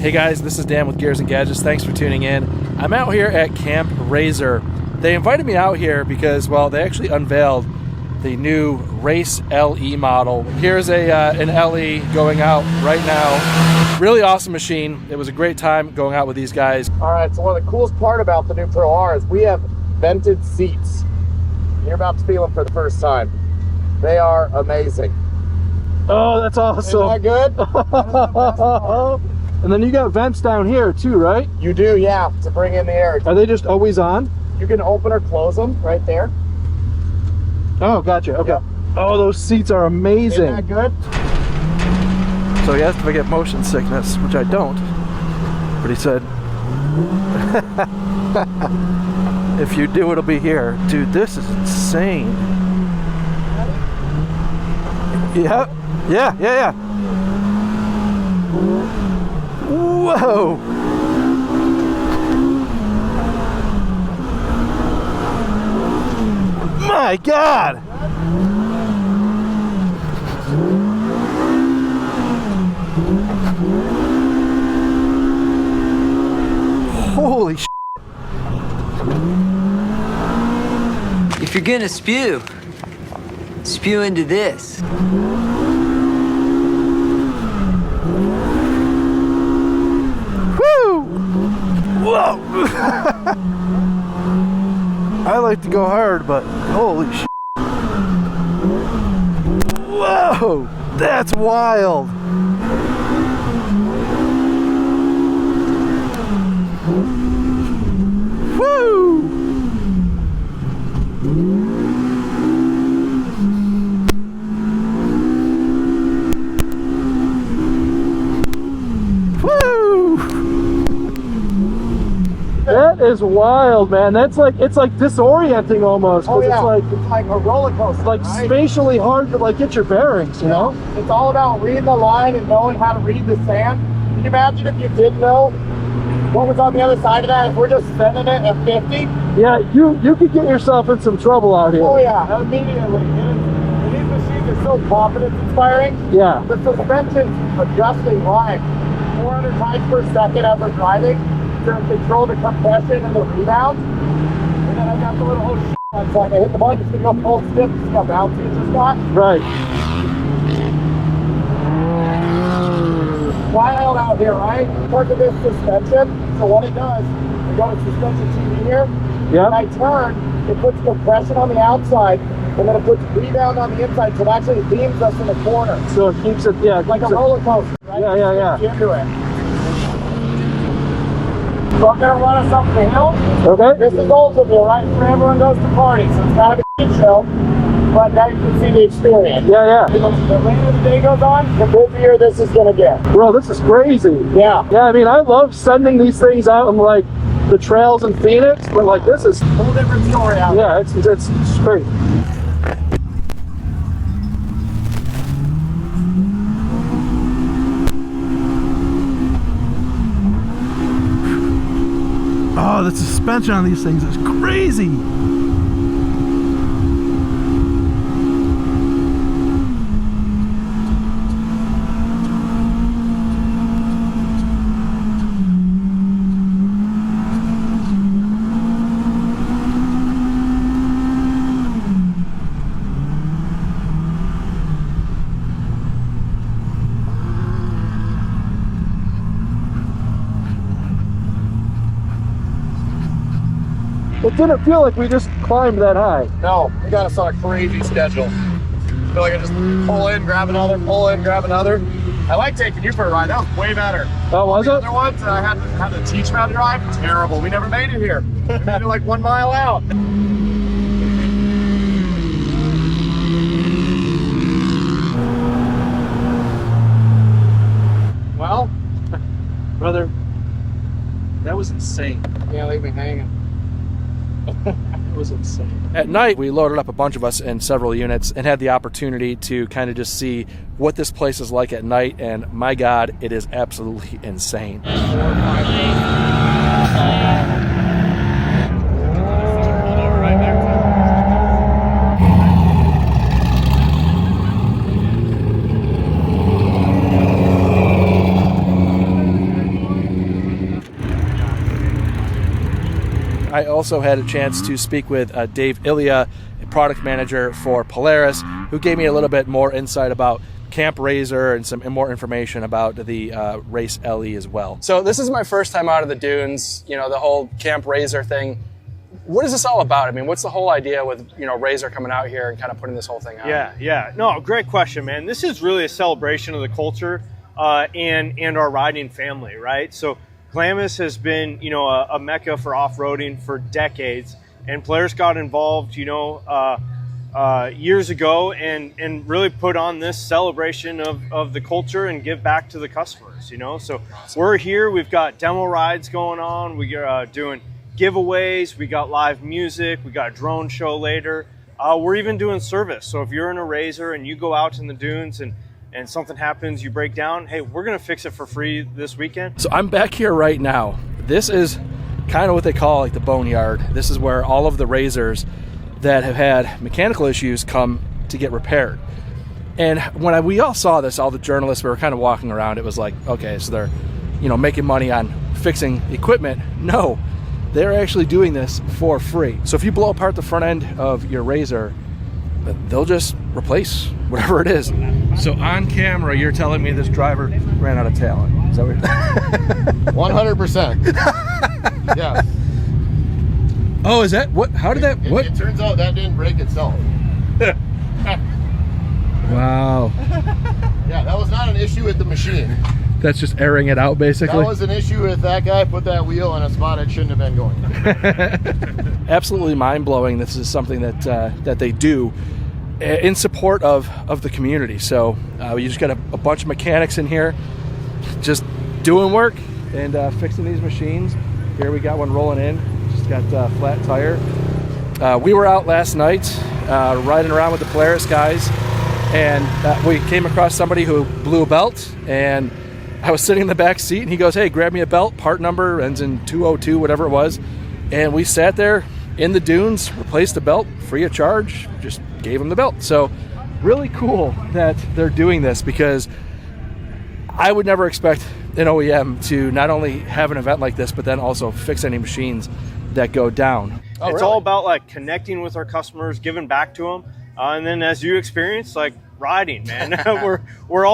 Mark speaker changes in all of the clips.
Speaker 1: Hey guys, this is Dan with Gears and Gadgets. Thanks for tuning in. I'm out here at Camp RZR. They invited me out here because, well, they actually unveiled the new Race LE model. Here's an LE going out right now. Really awesome machine. It was a great time going out with these guys.
Speaker 2: All right, so one of the coolest part about the new Pro R is we have vented seats. You're about to feel them for the first time. They are amazing.
Speaker 1: Oh, that's awesome.
Speaker 2: Isn't that good?
Speaker 1: And then you got vents down here too, right?
Speaker 2: You do, yeah, to bring in the air.
Speaker 1: Are they just always on?
Speaker 2: You can open or close them right there.
Speaker 1: Oh, gotcha. Okay.
Speaker 2: Yep.
Speaker 1: Oh, those seats are amazing.
Speaker 2: Isn't that good?
Speaker 1: So he asked if I get motion sickness, which I don't. But he said, if you do, it'll be here. Dude, this is insane. Yeah. Whoa. My God. Holy shit.
Speaker 3: If you're gonna spew into this.
Speaker 1: Woo! Whoa! I like to go hard, but holy shit. Whoa! That's wild! Woo! Woo! That is wild, man. That's like, it's like disorienting almost.
Speaker 2: Oh yeah,
Speaker 1: It's
Speaker 2: like a roller coaster.
Speaker 1: like
Speaker 2: right?
Speaker 1: spatially hard to like get your bearings, you know?
Speaker 2: It's all about reading the line and knowing how to read the sand. Can you imagine if you did know what was on the other side of that? If we're just sending it at 50?
Speaker 1: Yeah, you could get yourself in some trouble out here.
Speaker 2: Oh yeah, immediately. And these machines are so confidence inspiring.
Speaker 1: Yeah.
Speaker 2: The suspension's adjusting line 400 times per second as we're driving to control the compression and the rebound. And then I got the little oh shit. It's like I hit the button, it's gonna go full stiff, see how bouncy it just got.
Speaker 1: Right.
Speaker 2: Wild out here, right? Look at this suspension. So what it does, we go to suspension TV here.
Speaker 1: Yeah.
Speaker 2: When I turn, it puts compression on the outside, and then it puts rebound on the inside, so it actually beams us in the corner.
Speaker 1: So it keeps it, yeah.
Speaker 2: Like a roller coaster, right?
Speaker 1: Yeah.
Speaker 2: Into it. So I'm gonna run us up the hill.
Speaker 1: Okay.
Speaker 2: This is Ultimate, right? Where everyone goes to party, so it's kind of a shit show. But now you can see the experience.
Speaker 1: Yeah.
Speaker 2: The later the day goes on, the busier this is gonna get.
Speaker 1: Bro, this is crazy.
Speaker 2: Yeah.
Speaker 1: Yeah, I mean, I love sending these things out in like the trails in Phoenix, but like this is,
Speaker 2: Whole different story out there.
Speaker 1: yeah, it's great. Oh, the suspension on these things is crazy. It didn't feel like we just climbed that high.
Speaker 2: No, we got us on a crazy schedule. I feel like I just pull in, grab another, pull in, grab another. I like taking you for a ride. That was way better.
Speaker 1: Oh, was it?
Speaker 2: The other ones I had to teach them how to drive. Terrible. We never made it here. We made it like 1 mile out. Well,
Speaker 1: Brother, that was insane.
Speaker 2: yeah, leave me hanging.
Speaker 1: It was insane. At night, we loaded up a bunch of us in several units and had the opportunity to kind of just see what this place is like at night, and my God, it is absolutely insane.
Speaker 2: 4 or 5
Speaker 1: I also had a chance to speak with Dave Ilya, a product manager for Polaris, who gave me a little bit more insight about Camp RZR and some more information about the Race LE as well. So this is my first time out of the dunes, you know, the whole Camp RZR thing. What is this all about? I mean, what's the whole idea with, you know, RZR coming out here and kind of putting this whole thing out?
Speaker 4: Yeah. No, great question, man. This is really a celebration of the culture and our riding family, right? So Glamis has been, you know, a mecca for off-roading for decades, and Polaris got involved, you know, years ago and really put on this celebration of the culture and give back to the customers, you know. So we're here, we've got demo rides going on, we are doing giveaways, we got live music, we got a drone show later. We're even doing service. So if you're in a RZR and you go out in the dunes and something happens, you break down, hey, we're gonna fix it for free this weekend.
Speaker 1: So I'm back here right now. This is kind of what they call like the boneyard. This is where all of the RZRs that have had mechanical issues come to get repaired. And when we all saw this, all the journalists, we were kind of walking around, it was like, okay, so they're, you know, making money on fixing equipment. No, they're actually doing this for free. So if you blow apart the front end of your RZR, they'll just replace whatever it is. So on camera, you're telling me this driver ran out of talent. Is that what
Speaker 2: 100%. Yeah.
Speaker 1: Oh, is that what? How did that? What?
Speaker 2: It turns out that didn't break itself.
Speaker 1: Wow.
Speaker 2: Yeah, that was not an issue with the machine.
Speaker 1: That's just airing it out, basically.
Speaker 2: That was an issue with that guy put that wheel in a spot it shouldn't have been going.
Speaker 1: Absolutely mind-blowing. This is something that they do in support of the community. So we just got a bunch of mechanics in here just doing work and fixing these machines. Here we got one rolling in. Just got a flat tire. We were out last night riding around with the Polaris guys, and we came across somebody who blew a belt, and I was sitting in the back seat, and he goes, hey, grab me a belt, part number ends in 202, whatever it was. And we sat there in the dunes, replaced the belt, free of charge, just gave him the belt. So really cool that they're doing this, because I would never expect an OEM to not only have an event like this, but then also fix any machines that go down.
Speaker 4: Oh, it's really all about like connecting with our customers, giving back to them. And then as you experience, like riding, man, we're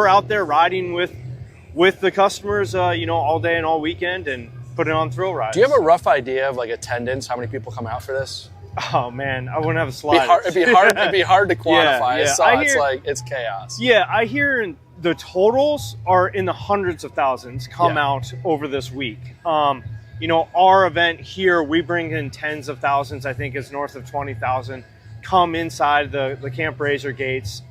Speaker 4: out there riding with the customers, you know, all day and all weekend, and putting on thrill rides.
Speaker 1: Do you have a rough idea of like attendance, how many people come out for this?
Speaker 4: Oh man, I wouldn't have a slide.
Speaker 1: It'd be hard to quantify.
Speaker 4: Yeah.
Speaker 1: It's chaos.
Speaker 4: Yeah, I hear the totals are in the hundreds of thousands come out over this week. You know, our event here, we bring in tens of thousands. I think it's north of 20,000 come inside the Camp RZR gates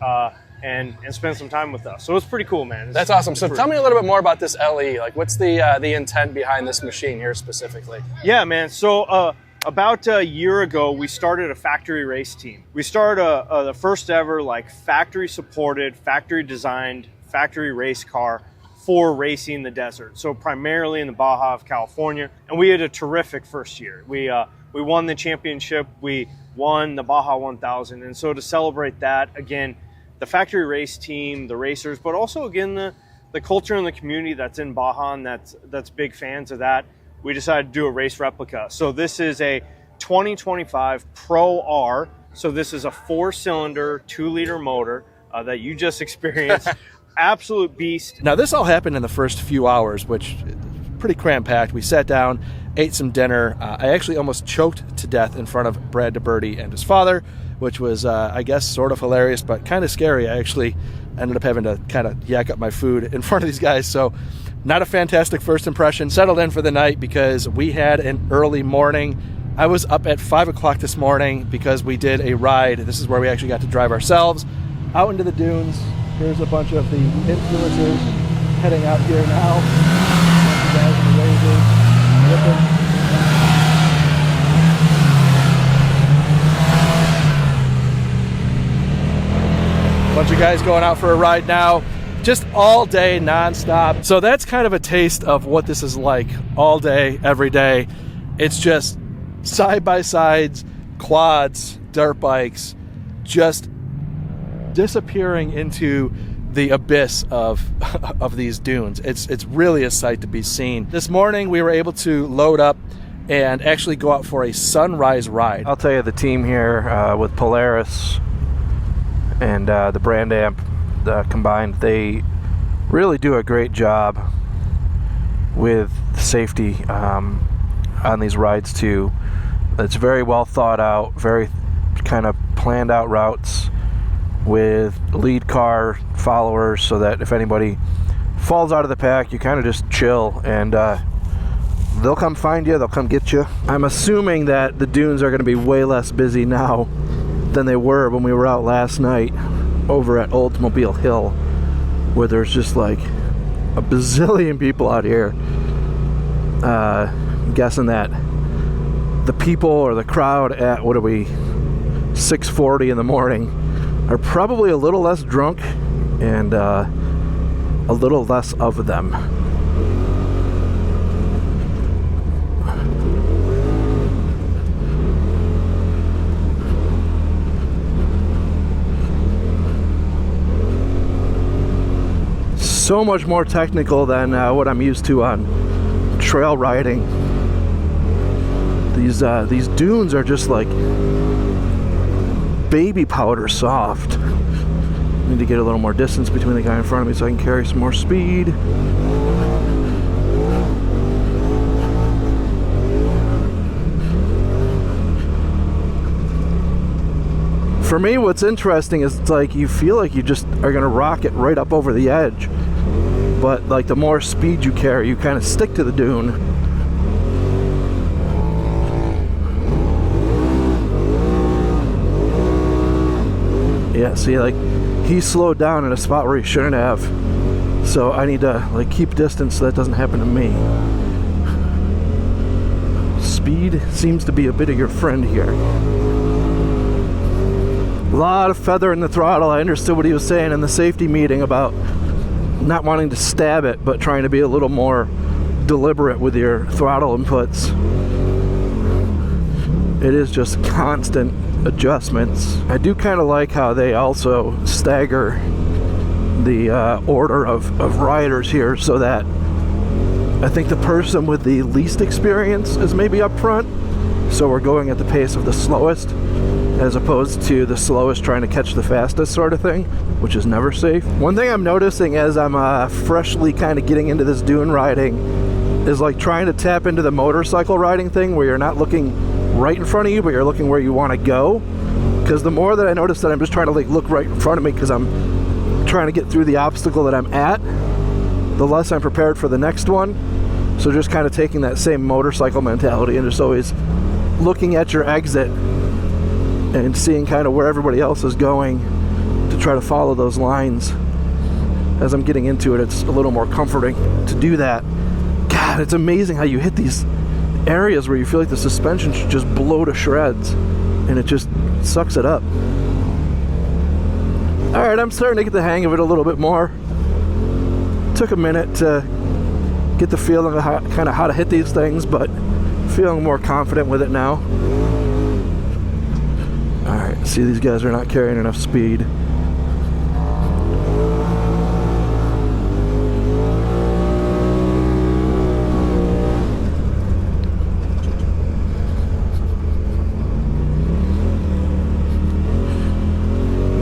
Speaker 4: and spend some time with us. So it's pretty cool, man.
Speaker 1: That's awesome. So tell me a little bit more about this LE. Like, what's the intent behind this machine here specifically?
Speaker 4: Yeah, man. So about a year ago, we started a factory race team. We started the first ever like factory supported, factory designed, factory race car for racing the desert. So primarily in the Baja of California. And we had a terrific first year. We won the championship. We won the Baja 1000. And so to celebrate that, again, the factory race team, the racers, but also again, the culture and the community that's in Baja and that's big fans of that, we decided to do a race replica. So this is a 2025 Pro R. So this is a 4-cylinder, 2-liter motor that you just experienced. Absolute beast.
Speaker 1: Now this all happened in the first few hours, which pretty cram-packed. We sat down, ate some dinner. I actually almost choked to death in front of Brad DeBerti and his father, which was, I guess, sort of hilarious, but kind of scary. I actually ended up having to kind of yak up my food in front of these guys. So not a fantastic first impression. Settled in for the night because we had an early morning. I was up at 5 o'clock this morning because we did a ride. This is where we actually got to drive ourselves out into the dunes. Here's a bunch of the influencers heading out here now. Bunch of guys in the RZRs, whipping. Bunch of guys going out for a ride now, just all day, non-stop. So that's kind of a taste of what this is like all day, every day. It's just side-by-sides, quads, dirt bikes, just disappearing into the abyss of these dunes. It's really a sight to be seen. This morning we were able to load up and actually go out for a sunrise ride. I'll tell you, the team here with Polaris and the brand amp combined, they really do a great job with safety on these rides too. It's very well thought out, very kind of planned out routes with lead car followers, so that if anybody falls out of the pack, you kind of just chill and they'll come find you, they'll come get you. I'm assuming that the dunes are going to be way less busy now than they were when we were out last night over at Oldsmobile Hill, where there's just like a bazillion people out here. I'm guessing that the people or the crowd at, what are we, 6:40 in the morning, are probably a little less drunk and a little less of them. So much more technical than what I'm used to on trail riding. These dunes are just like baby powder soft. Need to get a little more distance between the guy in front of me so I can carry some more speed. For me, what's interesting is it's like you feel like you just are gonna rocket right up over the edge, but like the more speed you carry, you kind of stick to the dune. Yeah, see, like he slowed down in a spot where he shouldn't have, so I need to like keep distance so that doesn't happen to me. Speed seems to be a bit of your friend here. A lot of feather in the throttle. I understood what he was saying in the safety meeting about not wanting to stab it, but trying to be a little more deliberate with your throttle inputs. It is just constant adjustments. I do kind of like how they also stagger the order of riders here, so that I think the person with the least experience is maybe up front, so we're going at the pace of the slowest as opposed to the slowest trying to catch the fastest sort of thing, which is never safe. One thing I'm noticing as I'm freshly kind of getting into this dune riding is like trying to tap into the motorcycle riding thing, where you're not looking right in front of you, but you're looking where you want to go. Because the more that I notice that I'm just trying to like look right in front of me because I'm trying to get through the obstacle that I'm at, the less I'm prepared for the next one. So just kind of taking that same motorcycle mentality and just always looking at your exit and seeing kind of where everybody else is going to try to follow those lines. As I'm getting into it, it's a little more comforting to do that. God, it's amazing how you hit these areas where you feel like the suspension should just blow to shreds, and it just sucks it up. Alright, I'm starting to get the hang of it a little bit more. Took a minute to get the feeling of how to hit these things, but feeling more confident with it now. Alright, see, these guys are not carrying enough speed.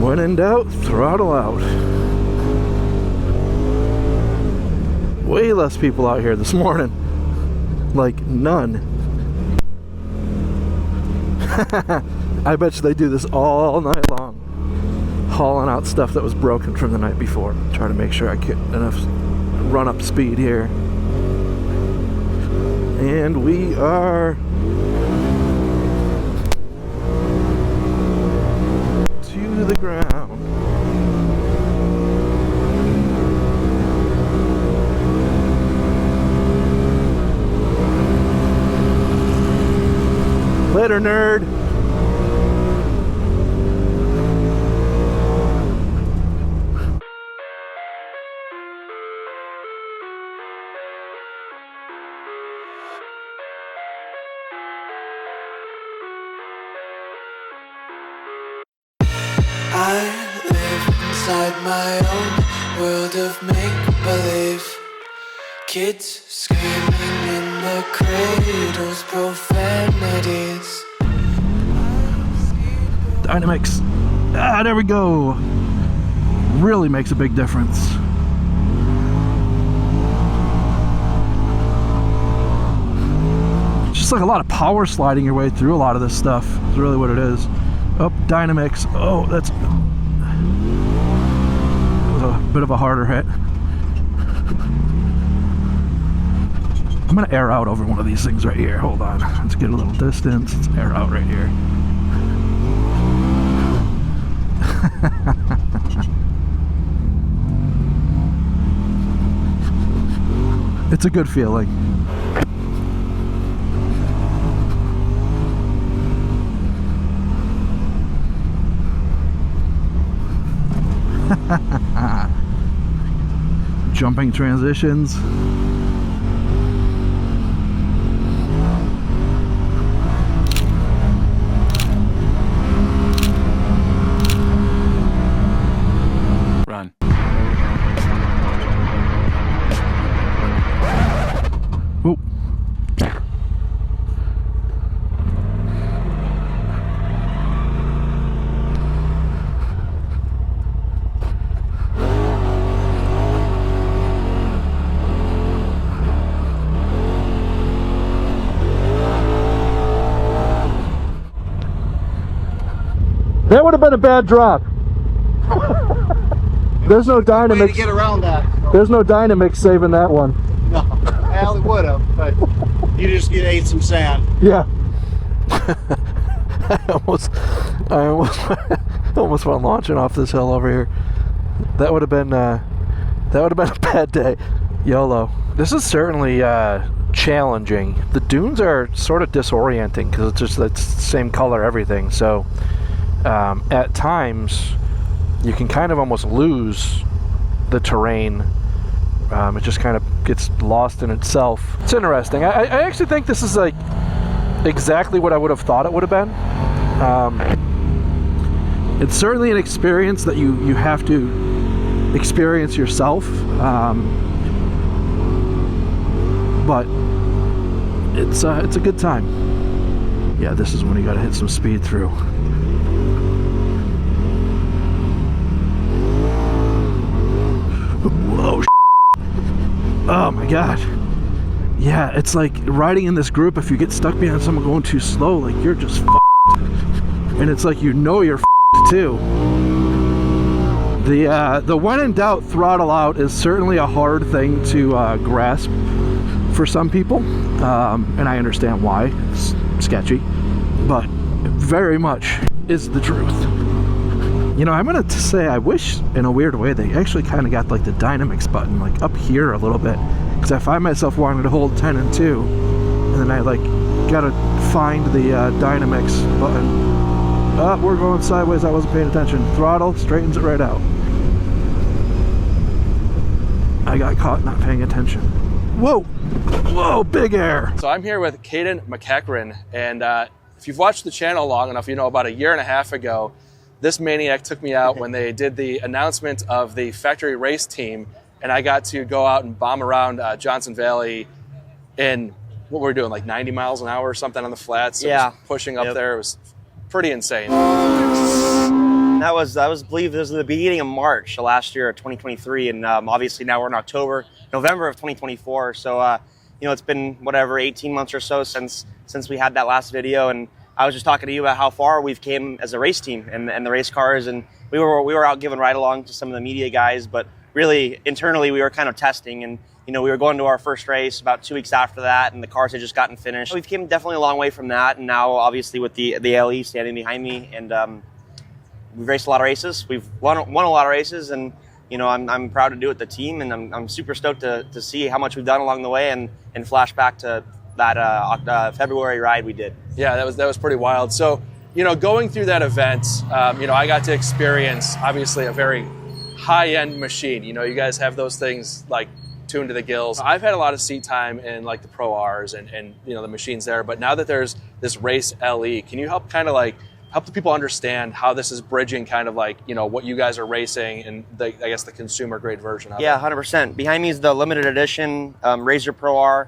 Speaker 1: When in doubt, throttle out. Way less people out here this morning. Like none. I bet you they do this all night long, hauling out stuff that was broken from the night before. Try to make sure I get enough run up speed here. And we are to the ground. Later, nerd.
Speaker 5: I live inside my own world of make-believe. Kids screaming in the cradle's profanities.
Speaker 1: Dynamics. Ah, there we go. Really makes a big difference. It's just like a lot of power sliding your way through a lot of this stuff. Is really what it is. Oh, dynamics. Oh, that's a bit of a harder hit. I'm gonna air out over one of these things right here. Hold on. Let's get a little distance. Let's air out right here. It's a good feeling. Jumping transitions.
Speaker 6: Run.
Speaker 1: Whoa. That would have been a bad drop. There's no
Speaker 2: Way to
Speaker 1: dynamics.
Speaker 2: get around that. So,
Speaker 1: There's no dynamics saving that one.
Speaker 2: no, well, it would have, but you just ate some sand.
Speaker 1: Yeah. I almost almost went launching off this hill over here. That would have been a bad day. YOLO. This is certainly challenging. The dunes are sort of disorienting because it's the same color everything. So at times you can kind of almost lose the terrain. It just kind of gets lost in itself. It's interesting. I actually think this is like exactly what I would have thought it would have been. It's certainly an experience that you have to experience yourself, but it's a good time. Yeah, this is when you got to hit some speed through. Whoa! Oh my god. Yeah, it's like riding in this group. If you get stuck behind someone going too slow, like you're just f***ed. And it's like you're f***ed too. The when in doubt throttle out is certainly a hard thing to grasp for some people, and I understand why. It's sketchy, but very much is the truth. You know, I'm gonna say I wish, in a weird way, they actually kind of got like the dynamics button like up here a little bit, because I find myself wanting to hold 10 and 2, and then I like gotta find the dynamics button. Oh, we're going sideways. I wasn't paying attention. Throttle straightens it right out. I got caught not paying attention. Whoa, whoa, big air.
Speaker 6: So I'm here with Caden McEachran, and if you've watched the channel long enough, you know about a year and a half ago, this maniac took me out when they did the announcement of the factory race team, and I got to go out and bomb around Johnson Valley in, what were we doing, like 90 miles an hour or something on the flats?
Speaker 7: Yeah.
Speaker 6: It was pushing up there. It was pretty insane.
Speaker 7: That was, I believe this was the beginning of March last year, 2023, and obviously now we're in November of 2024. So you know, it's been whatever 18 months or so since we had that last video, and I was just talking to you about how far we've came as a race team and the race cars, and we were out giving ride along to some of the media guys, but really internally we were kind of testing, and you know, we were going to our first race about 2 weeks after that, and the cars had just gotten finished. We've came definitely a long way from that, and now obviously with the LE standing behind me, and we've raced a lot of races. We've won a lot of races, and you know, I'm proud to do it with the team, and I'm super stoked to see how much we've done along the way, and flash back to that February ride we did.
Speaker 6: Yeah, that was pretty wild. So, you know, going through that event, you know, I got to experience obviously a very high-end machine. You know, you guys have those things like tuned to the gills. I've had a lot of seat time in like the Pro Rs and you know, the machines there, but now that there's this Race LE, can you help kind of like help the people understand how this is bridging kind of like, you know, what you guys are racing and I guess the consumer grade version of it?
Speaker 7: Yeah, 100%. Behind me is the limited edition RZR Pro R.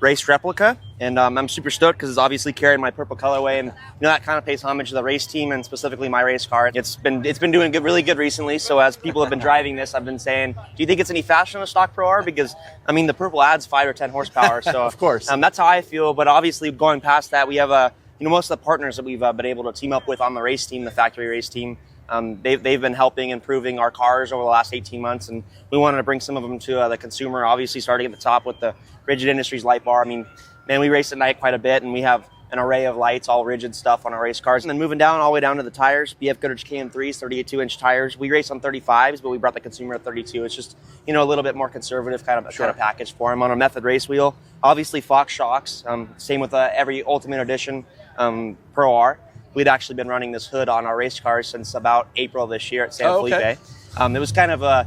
Speaker 7: Race Replica, and I'm super stoked because it's obviously carrying my purple colorway, and you know that kind of pays homage to the race team and specifically my race car. It's been doing good, really good recently. So as people have been driving this, I've been saying, do you think it's any faster than a stock Pro R? Because I mean the purple adds 5 or 10 horsepower. So
Speaker 6: of course,
Speaker 7: that's how I feel. But obviously going past that, we have most of the partners that we've been able to team up with on the race team, the factory race team. They've been helping improving our cars over the last 18 months, and we wanted to bring some of them to the consumer, obviously starting at the top with the Rigid Industries light bar. I mean, man, we race at night quite a bit, and we have an array of lights, all rigid stuff on our race cars. And then moving down all the way down to the tires, BF Goodrich KM3s, 32-inch tires. We race on 35s, but we brought the consumer at 32. It's just, you know, a little bit more conservative kind of package for him on a method race wheel. Obviously Fox shocks, same with every Ultimate Edition Pro R. We'd actually been running this hood on our race cars since about April of this year at San Felipe. It was kind of a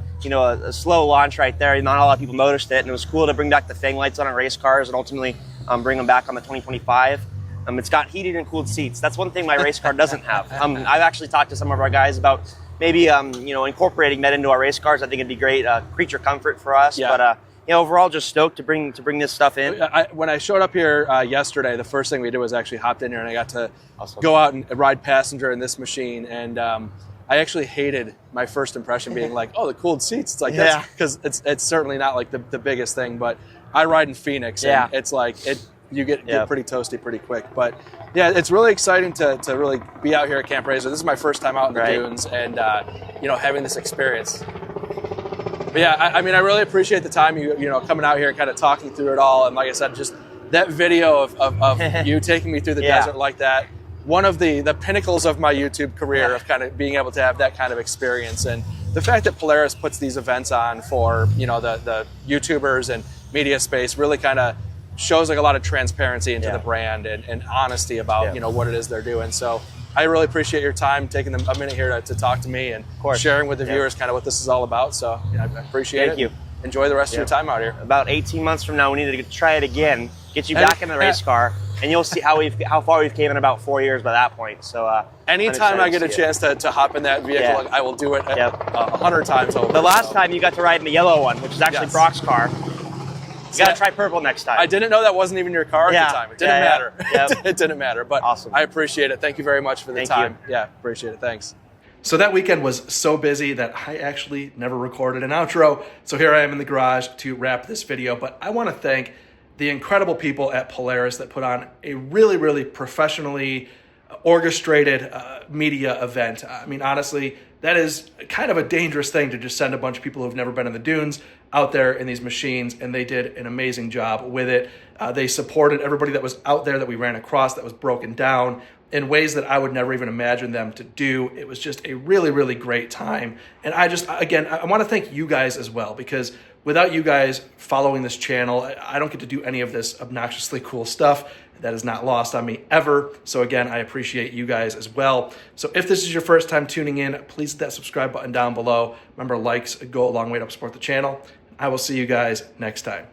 Speaker 7: slow launch right there. Not a lot of people noticed it, and it was cool to bring back the Fang lights on our race cars and ultimately bring them back on the 2025. It's got heated and cooled seats. That's one thing my race car doesn't have. I've actually talked to some of our guys about maybe incorporating that into our race cars. I think it'd be great creature comfort for us.
Speaker 6: Yeah.
Speaker 7: But overall, just stoked to bring this stuff in.
Speaker 6: When I showed up here yesterday, the first thing we did was actually hopped in here, and I got to go out and ride passenger in this machine. And I actually hated my first impression being like, "Oh, the cooled seats." It's like that's because it's certainly not like the biggest thing, but I ride in Phoenix, and it's like you get pretty toasty pretty quick. But yeah, it's really exciting to really be out here at Camp RZR. This is my first time out in the dunes, and having this experience. But yeah, I mean, I really appreciate the time you coming out here and kind of talking through it all. And like I said, just that video of you taking me through the desert like that, one of the pinnacles of my YouTube career of kind of being able to have that kind of experience. And the fact that Polaris puts these events on for, the YouTubers and media space really kind of shows like a lot of transparency into the brand and honesty about, what it is they're doing. So I really appreciate your time taking a minute here to talk to me and sharing with the viewers kind of what this is all about. So I appreciate it.
Speaker 7: Thank you.
Speaker 6: Enjoy the rest of your time out here.
Speaker 7: About 18 months from now, we need to try it again, get you back in the race car, and you'll see how far we've came in about 4 years by that point. So
Speaker 6: anytime I get a chance to hop in that vehicle, I will do it 100 times over.
Speaker 7: The last time you got to ride in the yellow one, which is actually Brock's car. You got to try purple next time.
Speaker 6: I didn't know that wasn't even your car at the time. It didn't matter.
Speaker 7: Yep.
Speaker 6: It didn't matter, but
Speaker 7: awesome.
Speaker 6: I appreciate it. Thank you very much for the time. Yeah, appreciate it. Thanks.
Speaker 1: So that weekend was so busy that I actually never recorded an outro. So here I am in the garage to wrap this video, but I want to thank the incredible people at Polaris that put on a really, really professionally orchestrated media event. I mean, honestly, that is kind of a dangerous thing to just send a bunch of people who've never been in the dunes out there in these machines, and they did an amazing job with it. They supported everybody that was out there that we ran across that was broken down in ways that I would never even imagine them to do. It was just a really, really great time. And I want to thank you guys as well, because without you guys following this channel, I don't get to do any of this obnoxiously cool stuff. That is not lost on me ever. So again, I appreciate you guys as well. So if this is your first time tuning in, please hit that subscribe button down below. Remember, likes go a long way to help support the channel. I will see you guys next time.